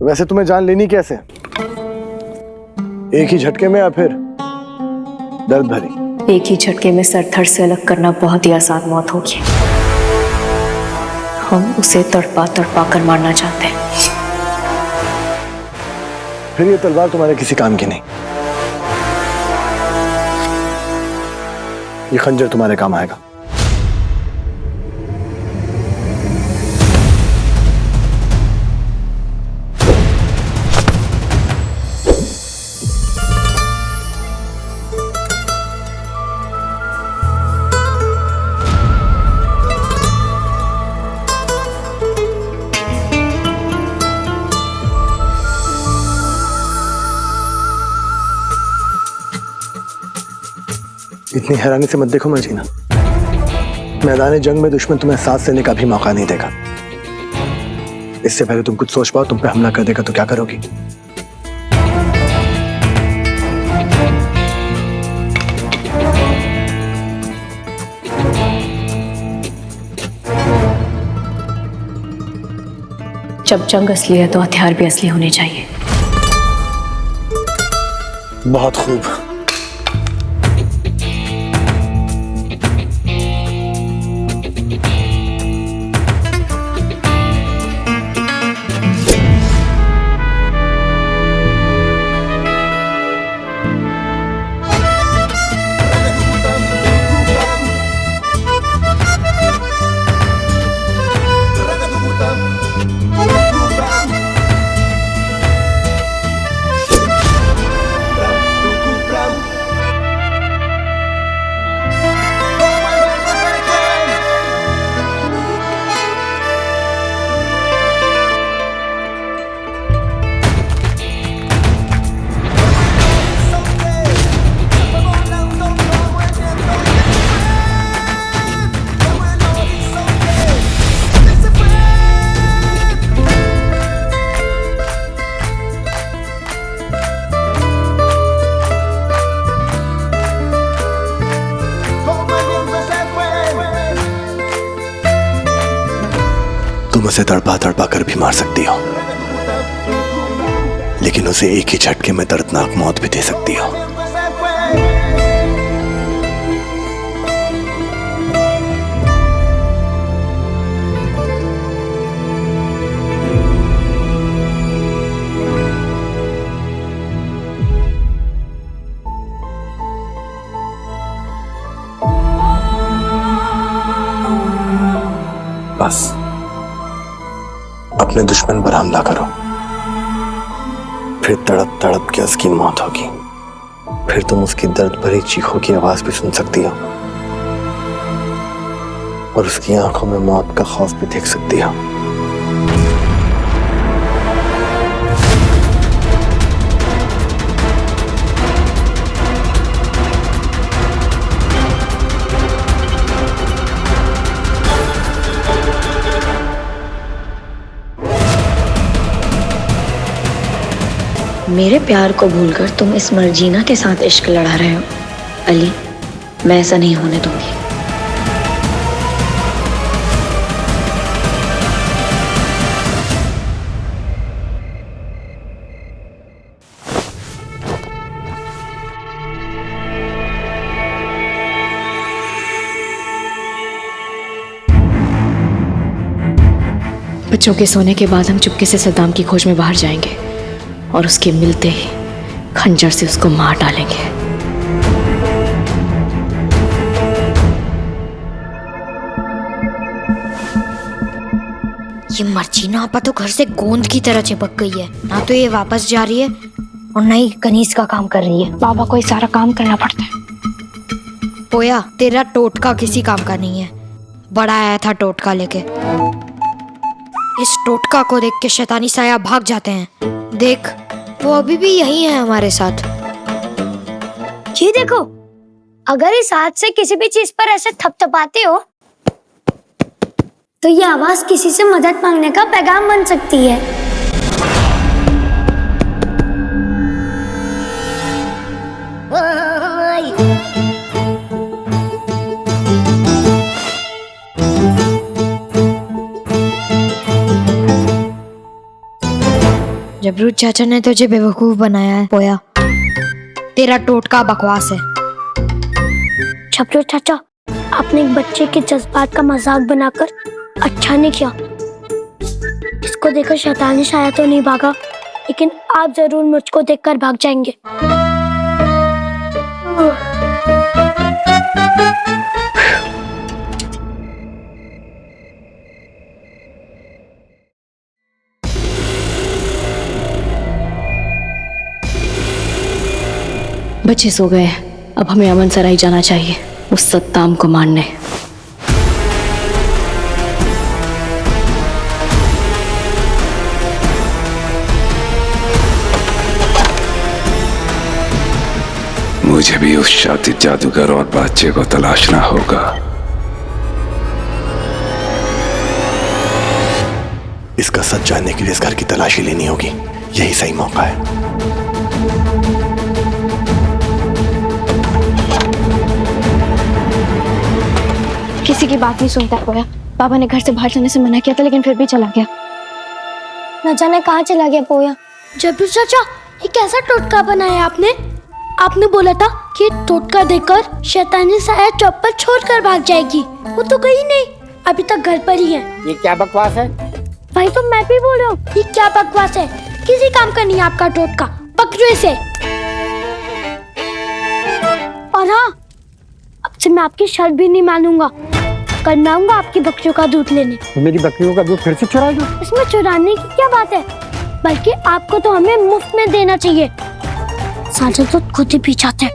वैसे तुम्हें जान लेनी कैसे, एक ही झटके में या फिर दर्द भरी? एक ही झटके में सर धड़ से अलग करना बहुत ही आसान मौत होगी। हम उसे तड़पा तड़पा कर मारना चाहते हैं। फिर ये तलवार तुम्हारे किसी काम की नहीं, ये खंजर तुम्हारे काम आएगा। इतनी हैरानी से मत देखो मर्जीना, मैदान जंग में दुश्मन तुम्हें सांस लेने का भी मौका नहीं देगा। इससे पहले तुम कुछ सोच पाओ, तुम पे हमला कर देगा तो क्या करोगी? जब जंग असली है तो हथियार भी असली होने चाहिए। बहुत खूब। तुम उसे तड़पा तड़पा कर भी मार सकती हो, लेकिन उसे एक ही झटके में दर्दनाक मौत भी दे सकती हो। बस अपने दुश्मन पर हमला करो, फिर तड़प तड़प के उसकी मौत होगी। फिर तुम उसकी दर्द भरी चीखों की आवाज भी सुन सकती हो और उसकी आंखों में मौत का खौफ भी देख सकती हो। मेरे प्यार को भूलकर तुम इस मर्जीना के साथ इश्क लड़ा रहे हो अली, मैं ऐसा नहीं होने दूंगी। बच्चों के सोने के बाद हम चुपके से सद्दाम की खोज में बाहर जाएंगे और उसके मिलते ही खंजर से उसको मार डालेंगे। ये मर्जीना आपा तो घर से गोंद की तरह चिपक गई है। ना तो ये वापस जा रही है और ना ही कनीज का काम कर रही है। बाबा को ये सारा काम करना पड़ता है। पोया, तेरा टोटका किसी काम का नहीं है। बड़ा आया था टोटका लेके, इस टोटका को देख के शैतानी साया भाग जाते हैं। देख, वो अभी भी यही है हमारे साथ। ये देखो, अगर इस हाथ से किसी भी चीज पर ऐसे थपथपाते हो तो ये आवाज किसी से मदद मांगने का पैगाम बन सकती है। जबरू चाचा ने तुझे बेवकूफ बनाया है पोया। तेरा टोटका बकवास है। छपरो चाचा, आपने एक बच्चे के जज्बात का मजाक बनाकर अच्छा नहीं किया। इसको देखकर शैतानी साया तो नहीं भागा, लेकिन आप जरूर मुझको देखकर भाग जाएंगे। बच्चे सो गए, अब हमें अमन सराय जाना चाहिए उस सत्ताम को मारने। मुझे भी उस शातिर जादूगर और बच्चे को तलाशना होगा। इसका सच जानने के लिए इस घर की तलाशी लेनी होगी। यही सही मौका है। किसी की बात नहीं सुनता पोया। पापा ने घर से बाहर जाने से मना किया था, लेकिन फिर भी चला गया। न जाने कहाँ चला गया पोया। जबरू चाचा, ये कैसा टोटका बनाया आपने? आपने बोला था कि टोटका देकर शैतानी साया चौपर छोड़कर भाग जाएगी। वो तो गई नहीं, अभी तक घर पर ही है। ये क्या बकवास है? भाई तो मैं भी बोल रहा हूँ। ये क्या बकवास है? किसी काम का नहीं है आपका टोटका। पकड़ो इसे। और हाँ, अब से मैं आपकी शर्त भी नहीं मानूंगा। कल मैं आऊंगा आपकी बकरियों का दूध लेने। तो मेरी बकरियों का दूध फिर से चुराएगा? इसमें चुराने की क्या बात है, बल्कि आपको तो हमें मुफ्त में देना चाहिए। सारे तो खुद ही पी जाते हैं।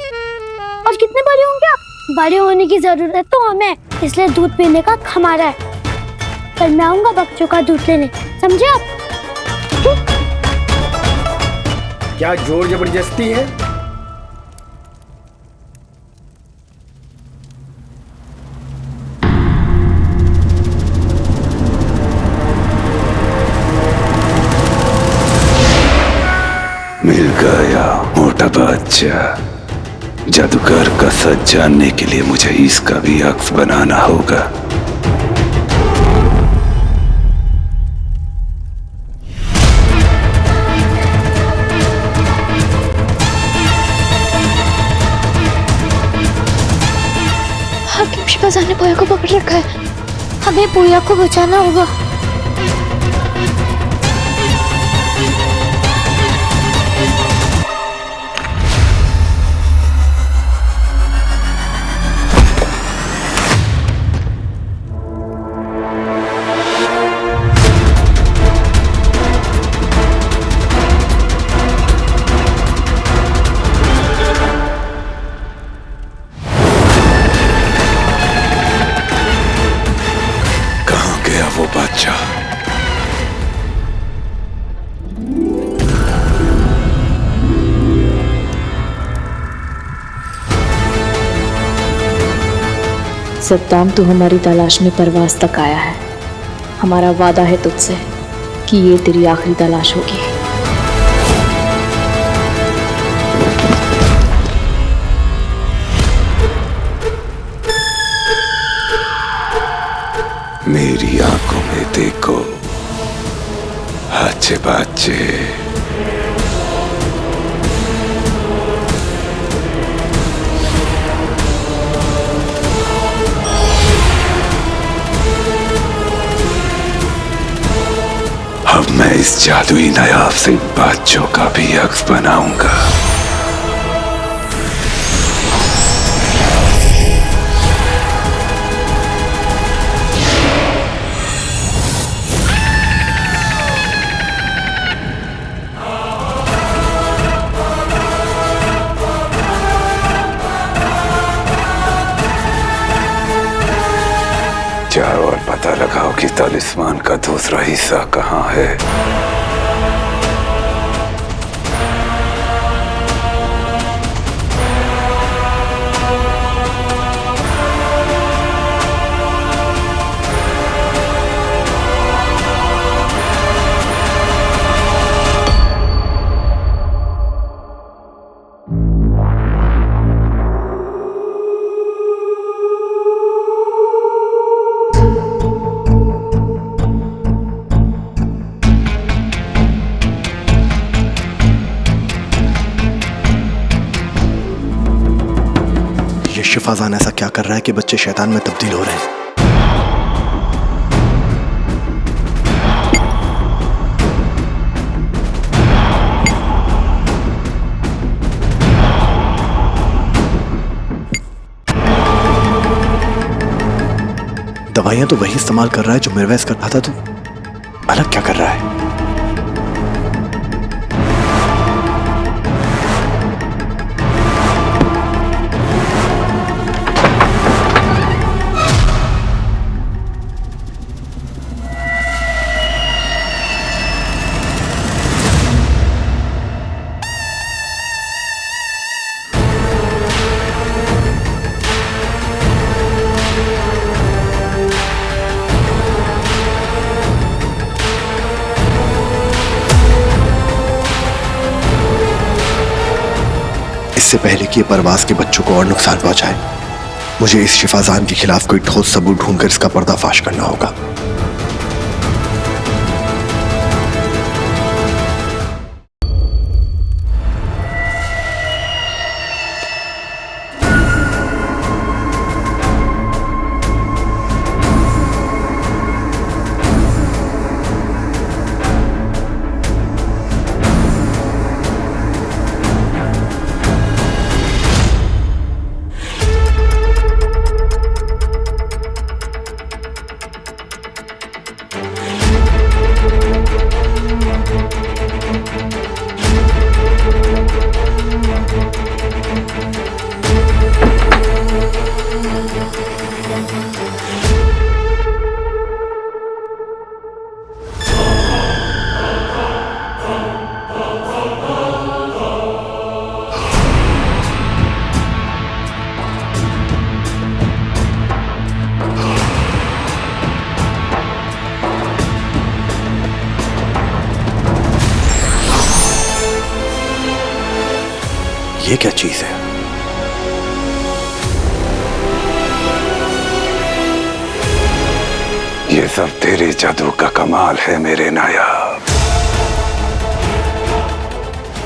और कितने बड़े होंगे आप? बड़े होने की जरूरत तो हमें, इसलिए दूध पीने का हमारा है। कल मैं आऊंगा बकरियों का दूध लेने, समझे आप? क्या जोर जबरदस्ती है? मिल गया मोटा बच्चा। जादूगर का सच जानने के लिए मुझे इसका भी अक्स बनाना होगा। हाकिम शिफाजान ने पोया को पकड़ रखा है। हमें पोया को बचाना होगा। वो बच्चा सद्दाम, तू हमारी तलाश में परवास तक आया है। हमारा वादा है तुझसे कि ये तेरी आखिरी तलाश होगी। मेरी आंखों में देखो अच्छे बच्चे। अब मैं इस जादुई नायाब से बच्चों का भी अक्स बनाऊंगा। जाओ और पता लगाओ कि तालिस्मान का दूसरा हिस्सा कहाँ है। शिफाजान ऐसा क्या कर रहा है कि बच्चे शैतान में तब्दील हो रहे हैं? दवाइयां तो वही इस्तेमाल कर रहा है जो मिर्वैस कर रहा था, तो अलग क्या कर रहा है? इससे पहले कि ये परवाज के बच्चों को और नुकसान पहुंचाए, मुझे इस शिफाजान के खिलाफ कोई ठोस सबूत ढूंढकर इसका पर्दाफाश करना होगा। ये क्या चीज है? ये सब तेरे जादू का कमाल है मेरे नायाब।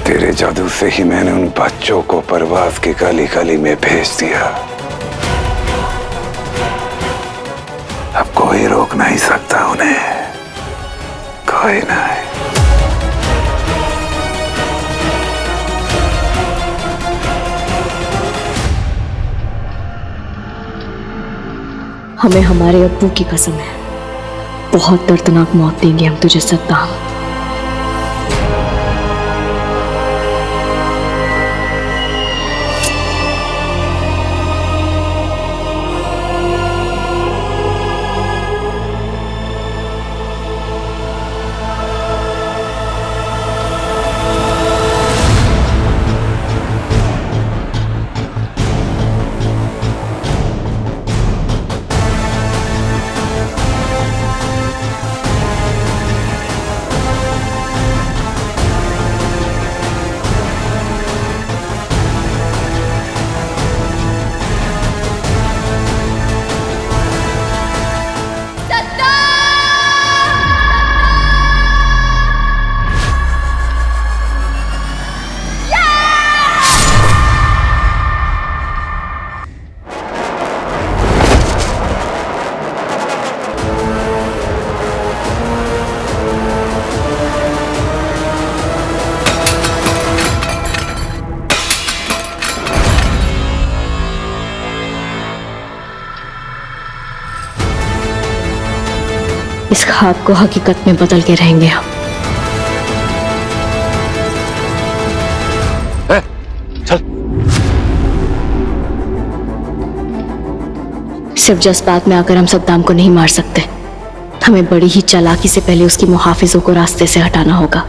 तेरे जादू से ही मैंने उन बच्चों को परवाज की गली गली में भेज दिया। अब कोई रोक नहीं सकता उन्हें, कोई नहीं। हमें हमारे अब्बू की कसम है, बहुत दर्दनाक मौत देंगे हम तुझे सद्दाम। इस ख्वाब को हकीकत में बदल के रहेंगे हम। चल। सिर्फ जज्बात में आकर हम सद्दाम को नहीं मार सकते, हमें बड़ी ही चालाकी से पहले उसकी मुहाफिजों को रास्ते से हटाना होगा।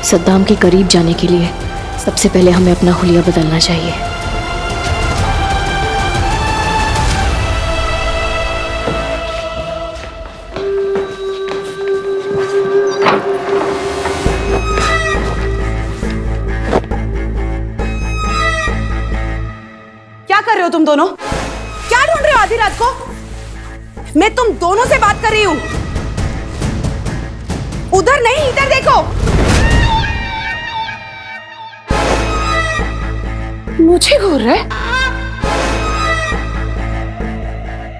सद्दाम के करीब जाने के लिए सबसे पहले हमें अपना हुलिया बदलना चाहिए। क्या कर रहे हो तुम दोनों? क्या ढूंढ रहे हो आधी रात को? मैं तुम दोनों से बात कर रही हूं। उधर नहीं, इधर देखो। मुझे घूर रहे?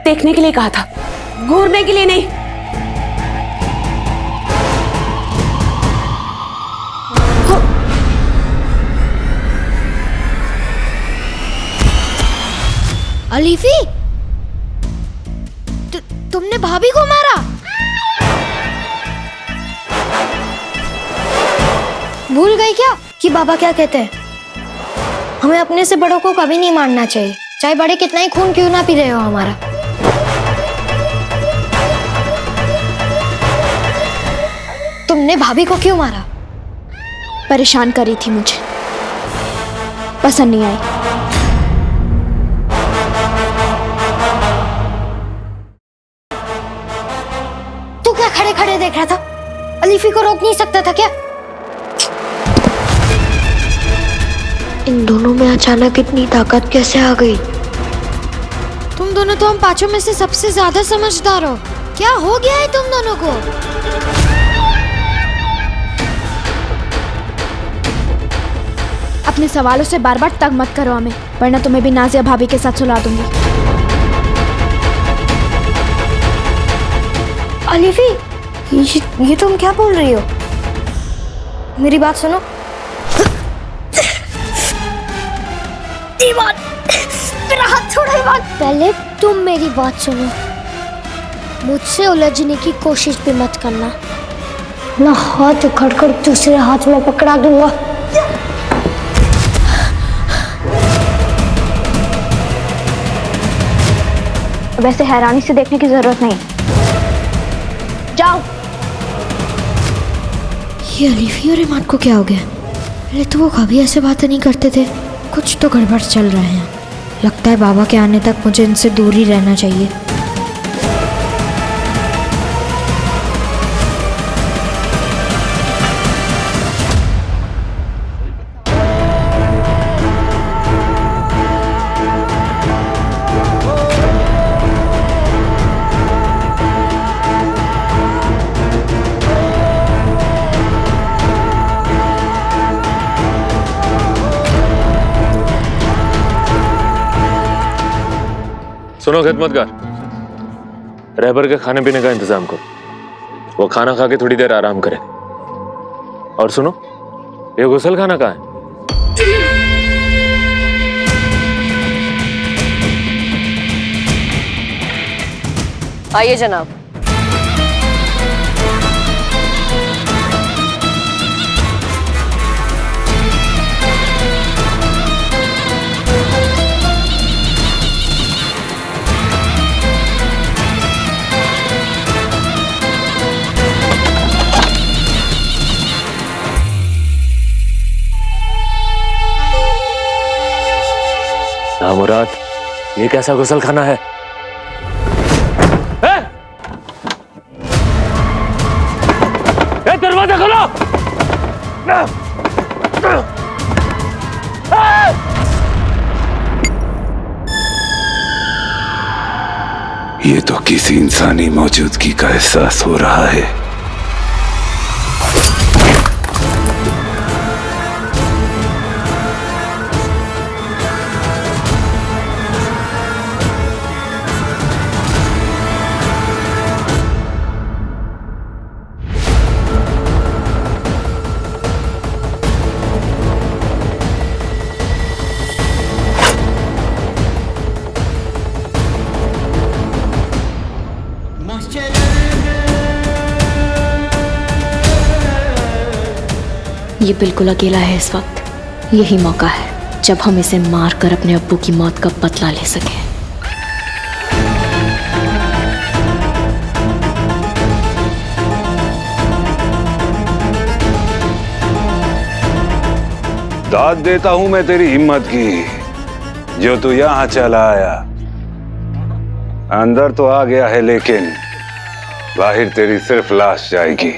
देखने के लिए कहा था, घूरने के लिए नहीं। अलीफी, तुमने भाभी को मारा? भूल गई क्या कि बाबा क्या कहते हैं? हमें अपने से बड़ों को कभी नहीं मारना चाहिए, चाहे बड़े कितना ही खून क्यों ना पी रहे हो हमारा। तुमने भाभी को क्यों मारा? परेशान करी थी मुझे, पसंद नहीं आई। तू क्या खड़े खड़े देख रहा था? अलीफी को रोक नहीं सकता था क्या? इन दोनों में अचानक इतनी ताकत कैसे आ गई? तुम दोनों तो हम पांचों में से सबसे ज्यादा समझदार हो। क्या हो गया है तुम दोनों को? अपने सवालों से बार बार तंग मत करो हमें, वरना तुम्हें भी नाजिया भाभी के साथ सुला दूंगी। अलीफी, ये तुम क्या बोल रही हो? मेरी बात सुनो। ईमान, मेरा हाथ छोड़ो ईमान। पहले तुम मेरी बात सुनो, मुझसे उलझने की कोशिश भी मत करना, ना हाथ उखड़कर दूसरे हाथ में पकड़ा दूंगा। वैसे हैरानी से देखने की जरूरत नहीं, जाओ। ये अलीफी और ईमान को क्या हो गया? पहले तो वो कभी ऐसे बातें नहीं करते थे। कुछ तो गड़बड़ चल रहे हैं। लगता है बाबा के आने तक मुझे इनसे दूर ही रहना चाहिए। सुनो खिदमतगार, रहबर के खाने पीने का इंतजाम करो। वो खाना खा के थोड़ी देर आराम करे। और सुनो, ये गुसल खाना कहाँ है? आइए जनाब। मुराद, ये कैसा गुसल खाना है? दरवाजा खोलो! ये तो किसी इंसानी मौजूदगी का एहसास हो रहा है। ये बिल्कुल अकेला है इस वक्त। यही मौका है जब हम इसे मारकर अपने अब्बू की मौत का बदला ले सकें। दाद देता हूं मैं तेरी हिम्मत की, जो तू यहां चला आया। अंदर तो आ गया है, लेकिन बाहर तेरी सिर्फ लाश जाएगी।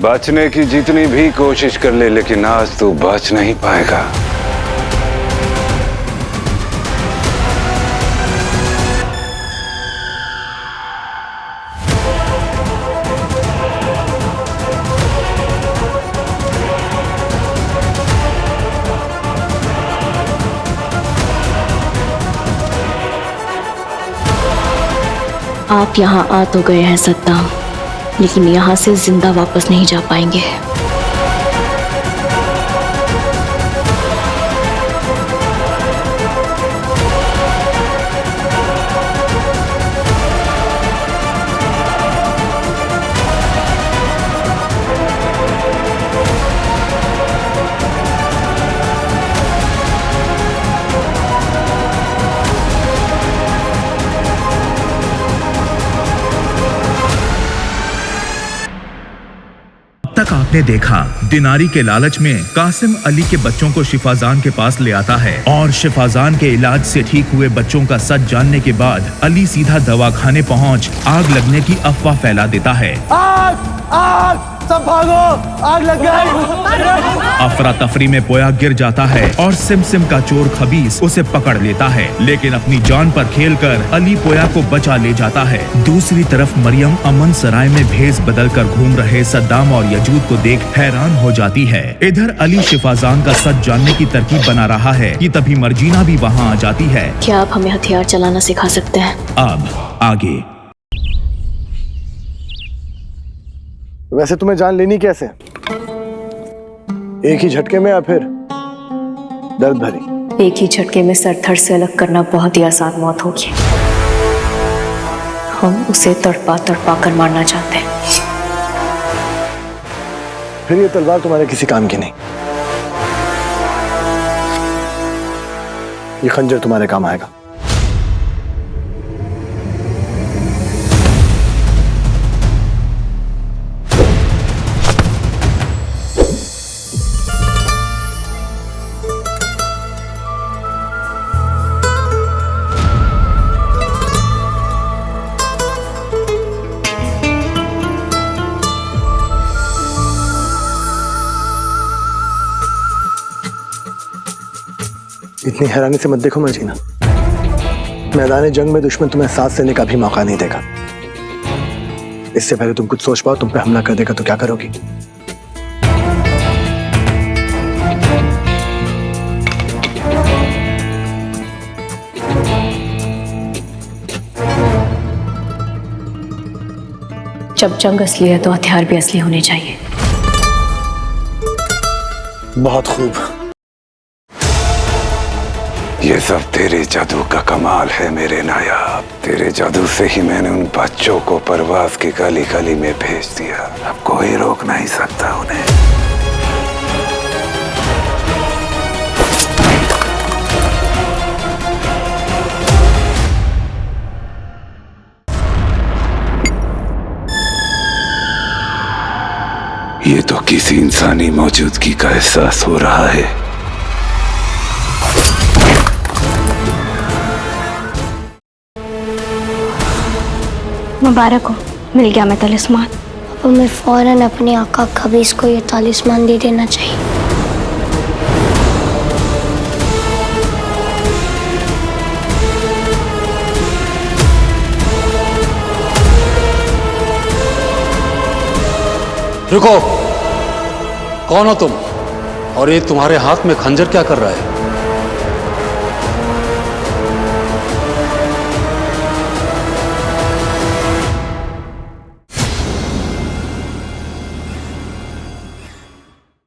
बचने की जितनी भी कोशिश कर ले, लेकिन आज तू बच नहीं पाएगा। आप यहाँ आ तो गए हैं सद्दाम, लेकिन यहाँ से जिंदा वापस नहीं जा पाएंगे। तक आपने देखा दिनारी के लालच में कासिम अली के बच्चों को शिफाजान के पास ले आता है और शिफाजान के इलाज से ठीक हुए बच्चों का सच जानने के बाद अली सीधा दवाखाने पहुंच आग लगने की अफवाह फैला देता है। आग! आग! सब भागो! आग लग गई! अफरा तफरी में पोया गिर जाता है और सिम का चोर खबीस उसे पकड़ लेता है, लेकिन अपनी जान पर खेलकर अली पोया को बचा ले जाता है। दूसरी तरफ मरियम अमन सराय में भेस बदलकर घूम रहे सद्दाम और यजूद को देख हैरान हो जाती है। इधर अली शिफाजान का सच जानने की तरकीब बना रहा है कि तभी मर्जीना भी वहाँ आ जाती है। क्या आप हमें हथियार चलाना सिखा सकते हैं? अब आगे। वैसे तुम्हें जान लेनी कैसे? एक ही झटके में या फिर दर्द भरी? एक ही झटके में सर धड़ से अलग करना बहुत ही आसान मौत होगी। हम उसे तड़पा तड़पा कर मारना चाहते हैं। फिर ये तलवार तुम्हारे किसी काम की नहीं, ये खंजर तुम्हारे काम आएगा। इतनी हैरानी से मत देखो मर्जीना, मैदान जंग में दुश्मन तुम्हें सांस लेने का भी मौका नहीं देगा। इससे पहले तुम कुछ सोच पाओ तुम पे हमला कर देगा तो क्या करोगी? जब जंग असली है तो हथियार भी असली होने चाहिए। बहुत खूब। ये सब तेरे जादू का कमाल है मेरे नायाब। तेरे जादू से ही मैंने उन बच्चों को परवास की गली गली में भेज दिया। अब कोई रोक नहीं सकता उन्हें। ये तो किसी इंसानी मौजूदगी का एहसास हो रहा है। मुबारक हो, मिल गया मैं तलिस्मान। अब हमें फौरन अपने आका खबीस को ये तलिस्मान दे देना चाहिए। रुको, कौन हो तुम? और ये तुम्हारे हाथ में खंजर क्या कर रहा है?